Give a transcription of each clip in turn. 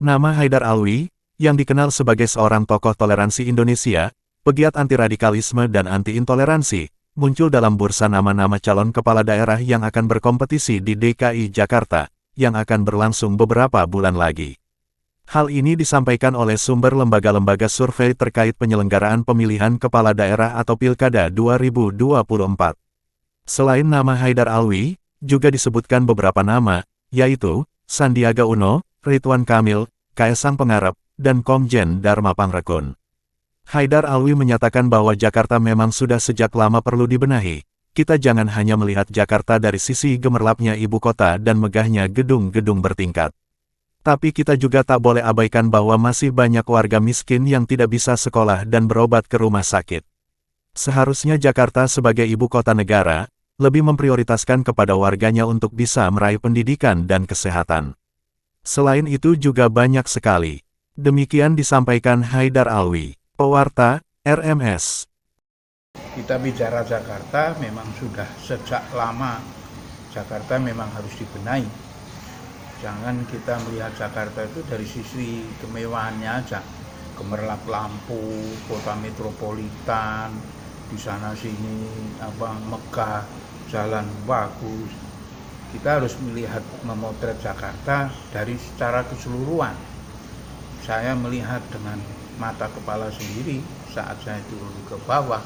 Nama Haidar Alwi, yang dikenal sebagai seorang tokoh toleransi Indonesia, pegiat anti-radikalisme dan anti-intoleransi, muncul dalam bursa nama-nama calon kepala daerah yang akan berkompetisi di DKI Jakarta, yang akan berlangsung beberapa bulan lagi. Hal ini disampaikan oleh sumber lembaga-lembaga survei terkait penyelenggaraan pemilihan kepala daerah atau Pilkada 2024. Selain nama Haidar Alwi, juga disebutkan beberapa nama, yaitu Sandiaga Uno, Ridwan Kamil, Kaesang Pangarep, dan Komjen Dharma Pangrekun. Haidar Alwi menyatakan bahwa Jakarta memang sudah sejak lama perlu dibenahi. Kita jangan hanya melihat Jakarta dari sisi gemerlapnya ibu kota dan megahnya gedung-gedung bertingkat. Tapi kita juga tak boleh abaikan bahwa masih banyak warga miskin yang tidak bisa sekolah dan berobat ke rumah sakit. Seharusnya Jakarta sebagai ibu kota negara, lebih memprioritaskan kepada warganya untuk bisa meraih pendidikan dan kesehatan. Selain itu juga banyak sekali. Demikian disampaikan Haidar Alwi, pewarta, RMS. Kita bicara Jakarta memang sudah sejak lama Jakarta memang harus dibenahi. Jangan kita melihat Jakarta itu dari sisi kemewahannya aja. Gemerlap lampu, kota metropolitan, di sana sini megah, jalan bagus. Kita harus melihat memotret Jakarta dari secara keseluruhan. Saya melihat dengan mata kepala sendiri saat saya turun ke bawah,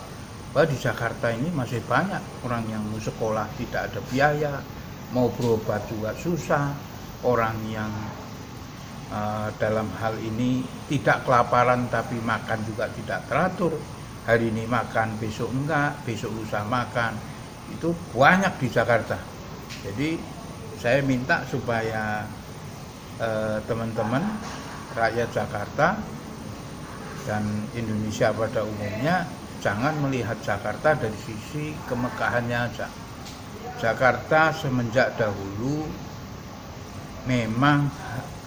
bahwa di Jakarta ini masih banyak orang yang mau sekolah tidak ada biaya, mau berobat juga susah, orang yang dalam hal ini tidak kelaparan tapi makan juga tidak teratur. Hari ini makan, besok enggak, besok lusa makan. Itu banyak di Jakarta. Jadi saya minta supaya teman-teman rakyat Jakarta dan Indonesia pada umumnya jangan melihat Jakarta dari sisi kemegahannya aja. Jakarta semenjak dahulu memang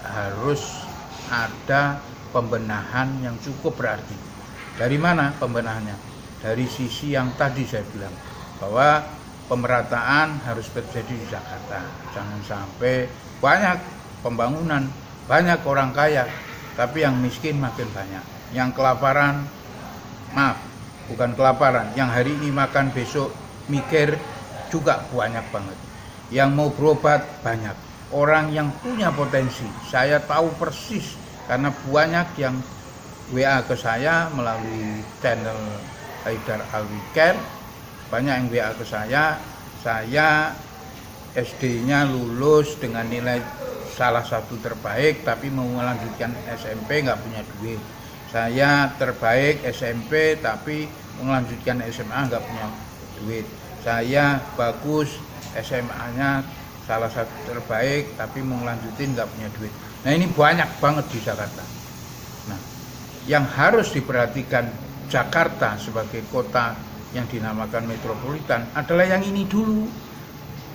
harus ada pembenahan yang cukup berarti. Dari mana pembenahannya? Dari sisi yang tadi saya bilang, bahwa pemerataan harus terjadi di Jakarta. Jangan sampai banyak pembangunan, banyak orang kaya, tapi yang miskin makin banyak. Yang kelaparan, maaf, bukan kelaparan, yang hari ini makan besok mikir juga banyak banget. Yang mau berobat banyak. Orang yang punya potensi, saya tahu persis karena banyak yang WA ke saya melalui channel Haidar Alwi Care. Banyak yang WA ke saya SD-nya lulus dengan nilai salah satu terbaik tapi mau melanjutkan SMP nggak punya duit. Saya terbaik SMP tapi melanjutkan SMA nggak punya duit. Saya bagus SMA-nya salah satu terbaik tapi mau melanjutin nggak punya duit. Nah ini banyak banget di Jakarta. Nah yang harus diperhatikan Jakarta sebagai kota yang dinamakan metropolitan adalah yang ini dulu.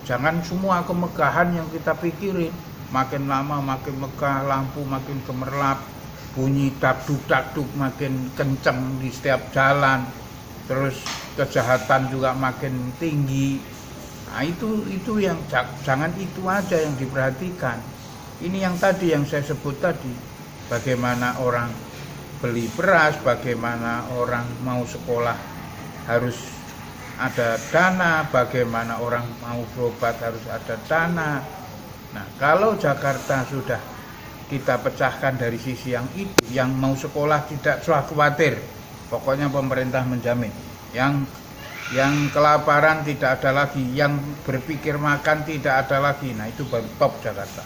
Jangan semua kemegahan yang kita pikirin, makin lama makin megah, lampu makin gemerlap, bunyi dakduk-dakduk makin kenceng di setiap jalan, terus kejahatan juga makin tinggi. Nah itu yang jangan itu aja yang diperhatikan. Ini yang tadi yang saya sebut tadi, bagaimana orang beli beras, bagaimana orang mau sekolah harus ada dana, bagaimana orang mau berobat harus ada dana. Nah, kalau Jakarta sudah kita pecahkan dari sisi yang itu, yang mau sekolah tidak usah khawatir. Pokoknya pemerintah menjamin. Yang kelaparan tidak ada lagi, yang berpikir makan tidak ada lagi. Nah, itu baru top Jakarta.